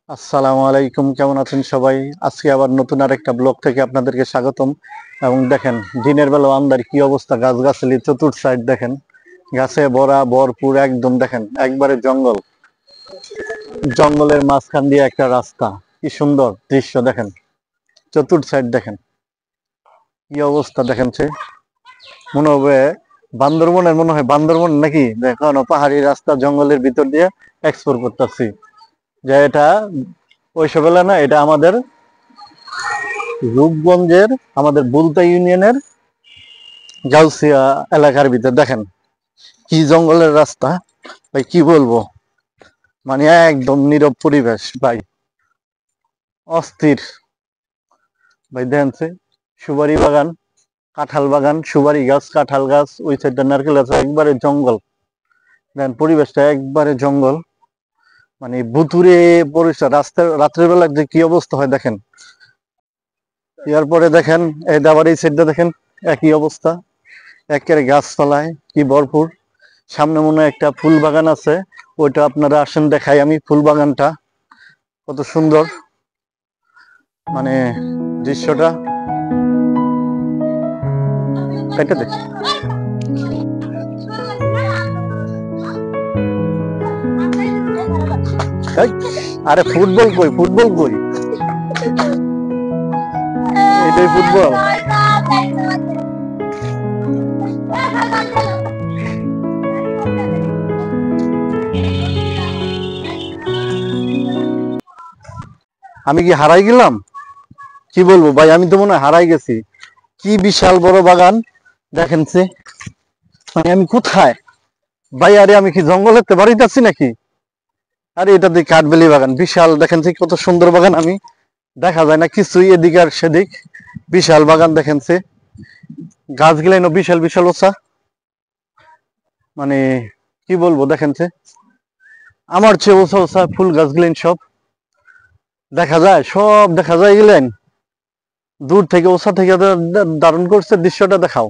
আসসালামু আলাইকুম, কেমন আছেন সবাই? আজকে আবার নতুন আরেকটা ব্লগ থেকে আপনাদেরকে স্বাগতম। এবং দেখেন দিনের বেলা আমদার কি অবস্থা, গাছগাছালি চতুর্থ সাইড দেখেন, গাছে ভরা ভরপুর, একদম দেখেন একবারে জঙ্গল, জঙ্গলের মাঝখান দিয়ে একটা রাস্তা। কি সুন্দর দৃশ্য দেখেন, চতুর্থ সাইড দেখেন কি অবস্থা দেখেন। সে মনে হবে বান্দরবনের, মনে হয় বান্দরবন নাকি, দেখেন পাহাড়ি রাস্তা জঙ্গলের ভিতর দিয়ে এক্সপ্লোর করতেছি। যে এটা ওইসব এলাকা না, এটা আমাদের রূপগঞ্জের, আমাদের বুলতা ইউনিয়নের গাউসিয়া এলাকার ভিতর দেখেন কি জঙ্গলের রাস্তা। ভাই কি বলবো, মানে একদম নীরব পরিবেশ ভাই, অস্থির। ভাই দেখেন সুপারি বাগান, কাঁঠাল বাগান, সুপারি গাছ, কাঁঠাল গাছ, ওই সাইডটা নারকেল গাছ, একবারে জঙ্গল। দেখেন পরিবেশটা একবারে জঙ্গল, মানে ভুতুরে পরিবেশ। রাত্রের বেলা যে কি অবস্থা হয় দেখেন। এরপরে দেখেন এই আবার এই সাইডটা দেখেন একই অবস্থা, একের গাছপালায় কি ভরপুর। সামনে মনে হয় একটা ফুল বাগান আছে, ওইটা আপনারা আসেন দেখাই আমি। ফুল বাগানটা কত সুন্দর, মানে দৃশ্যটা কেটে দে। এই, আরে ফুটবল কই, ফুটবল কই, এটাই ফুটবল। আমি কি হারাই গেলাম? কি বলবো ভাই, আমি তো মনে হয় হারাই গেছি। কি বিশাল বড় বাগান দেখেন সে, মানে আমি কোথায় ভাই? আরে আমি কি জঙ্গলের বাড়িতে আছি নাকি? আরে এটা দিয়ে কাঠবেলি বাগান, বিশাল দেখেন সে কত সুন্দর বাগান। আমি দেখা যায় না কিছুই এদিক আর সেদিক, বিশাল বাগান দেখেন সে, গাছ গিলাইনো বিশাল বিশাল ওসা, মানে কি বলবো দেখেন সে, আমার চেয়ে ওসা ওসা ফুল গাছ গিলেন সব দেখা যায়, সব দেখা যায় গেলেন দূর থেকে, ওসা থেকে দারুণ করছে দৃশ্যটা। দেখাও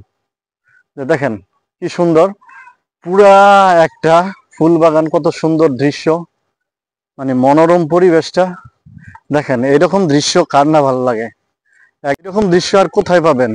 যে দেখেন কি সুন্দর, পুরা একটা ফুল বাগান, কত সুন্দর দৃশ্য, মানে মনোরম পরিবেশটা দেখেন। এরকম দৃশ্য কার না ভালো লাগে? একরকম দৃশ্য আর কোথায় পাবেন?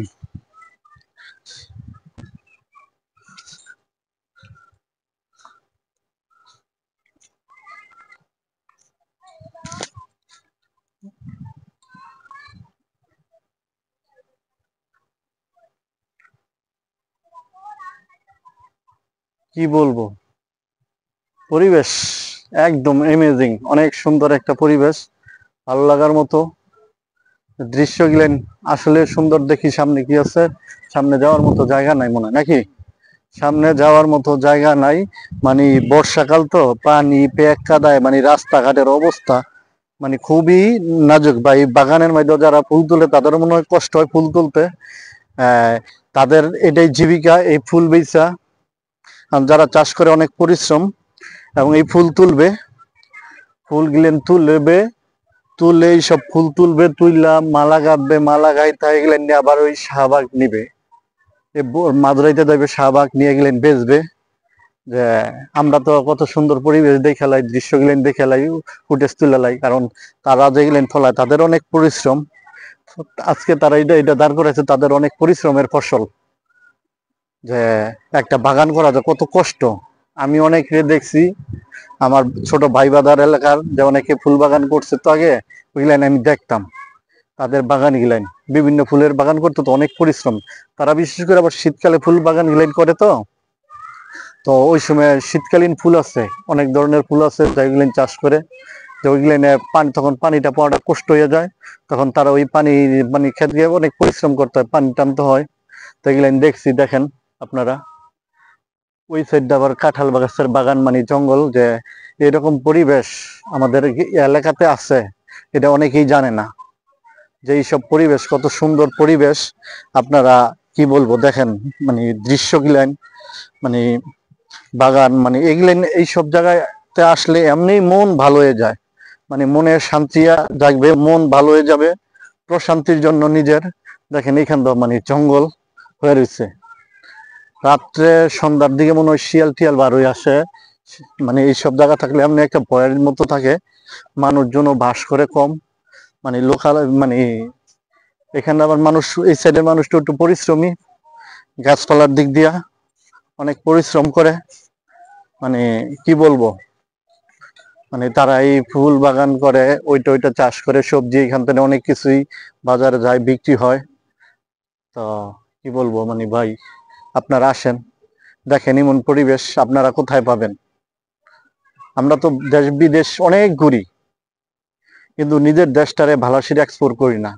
কি বলবো, পরিবেশ একদম এমেজিং, অনেক সুন্দর একটা পরিবেশ, ভালো লাগার মতো দৃশ্য গেলেন। আসলে সুন্দর দেখি। সামনে কি আছে? সামনে যাওয়ার মতো জায়গা নাই মনে হয় নাকি? সামনে যাওয়ার মতো জায়গা নাই, মানে বর্ষাকাল তো, পানি পেক কাদায়, মানে রাস্তাঘাটের অবস্থা মানে খুবই নাজুক। বা এই বাগানের মধ্যে যারা ফুল তুলে তাদের মনে হয় কষ্ট হয় ফুল তুলতে। আহ তাদের এটাই জীবিকা, এই ফুল বেচা। আর যারা চাষ করে অনেক পরিশ্রম, এবং এই ফুল তুলবে, ফুল গিলেন তুলবে, তুলে এইসব ফুল তুলবে, তুইলা মালা গাঁথবে, মালা গাইতে গেলেন নিয়ে আবার ওই শাহবাগ নিবে, মাদুরাইতে যাবে, শাহবাগ নিয়ে গেলেন বেচবে। যে আমরা তো কত সুন্দর পরিবেশ দেখে লাই, দৃশ্য গেলেন দেখে লাই, ফুটেজ তুলে লাই, কারণ তারা যে গেলেন ফলায় তাদের অনেক পরিশ্রম। আজকে তারা এটা এটা দাঁড় করেছে, তাদের অনেক পরিশ্রমের ফসল। যে একটা বাগান করা যে কত কষ্ট, আমি অনেকে দেখছি, আমার ছোট ভাই বাদার এলাকার যে অনেকে ফুল বাগান করছে, তো আগে ওইগুলান আমি দেখতাম, তাদের বাগান গিলাইন, বিভিন্ন ফুলের বাগান করতে তো অনেক পরিশ্রম। তারা বিশেষ করে আবার শীতকালে ফুল বাগান গিলাইন করে, তো তো ওই সময় শীতকালীন ফুল আছে, অনেক ধরনের ফুল আছে যেগুলো চাষ করে। যে ওইগুলো পানি, তখন পানিটা পাওয়াটা কষ্ট হয়ে যায়, তখন তারা ওই পানি, মানে খেত গিয়ে অনেক পরিশ্রম করতে হয়, পানি টানতে হয়। তো এগুলো দেখছি দেখেন আপনারা। ওই সাইডটা আবার কাঁঠাল গাছের বাগান, মানে জঙ্গল। যে এরকম পরিবেশ আমাদের এলাকাতে আছে, এটা অনেকেই জানে না, যে এইসব পরিবেশ কত সুন্দর পরিবেশ। আপনারা কি বলবো দেখেন, মানে দৃশ্য গিলেন, মানে বাগান, মানে এগুলেন এইসব জায়গাতে আসলে এমনি মন ভালো হয়ে যায়, মানে মনের শান্তি জাগবে, মন ভালো হয়ে যাবে প্রশান্তির জন্য নিজের। দেখেন এইখান তো মানে জঙ্গল হয়ে রয়েছে, রাত্রে সন্ধ্যার দিকে মনে হয় শিয়াল টিয়াল বার হয়ে আসে, মানে এইসব জায়গা থাকলে এমনি একটা ভয়ের মতো থাকে। মানুষজনও বাস করে কম, মানে লোকাল, মানে এখানে আবার মানুষ, এই সাইডের মানুষটা একটু পরিশ্রমী, গাছপালার দিক দিয়া অনেক পরিশ্রম করে। মানে কি বলবো, মানে তারা এই ফুল বাগান করে, ওইটা ওইটা চাষ করে, সবজি এখান থেকে অনেক কিছুই বাজারে যায়, বিক্রি হয়। তো কি বলবো, মানে ভাই আপনারা আসেন, দেখেন এমন পরিবেশ আপনারা কোথায় পাবেন। আমরা তো দেশ বিদেশ অনেক ঘুরি, কিন্তু নিজের দেশটারে ভালোবাসি এক্সপ্লোর করি না।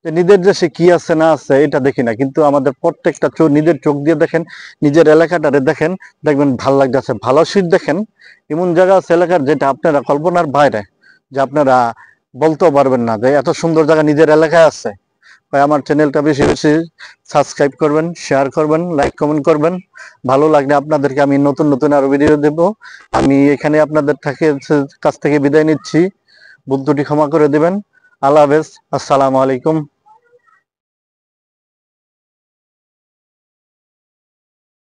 যে নিজের দেশে কি আছে না আছে এটা দেখি না, কিন্তু আমাদের প্রত্যেকটা নিজের চোখ দিয়ে দেখেন, নিজের এলাকাটারে দেখেন, দেখবেন ভাল লাগতেছে। ভালো শীত দেখেন, এমন জায়গা আছে এলাকার যেটা আপনারা কল্পনার বাইরে, যে আপনারা বলতেও পারবেন না যে এত সুন্দর জায়গা নিজের এলাকায় আছে। ভাই আমার চ্যানেলটা বেশি বেশি সাবস্ক্রাইব করবেন, শেয়ার করবেন, লাইক কমেন্ট করবেন। ভালো লাগলে আপনাদেরকে আমি নতুন নতুন আরো ভিডিও দেব। আমি এখানে আপনাদের কাছ থেকে বিদায় নিচ্ছি, ভুল ত্রুটি ক্ষমা করে দিবেন। আল্লাহ হাফেজ, আসসালামু আলাইকুম।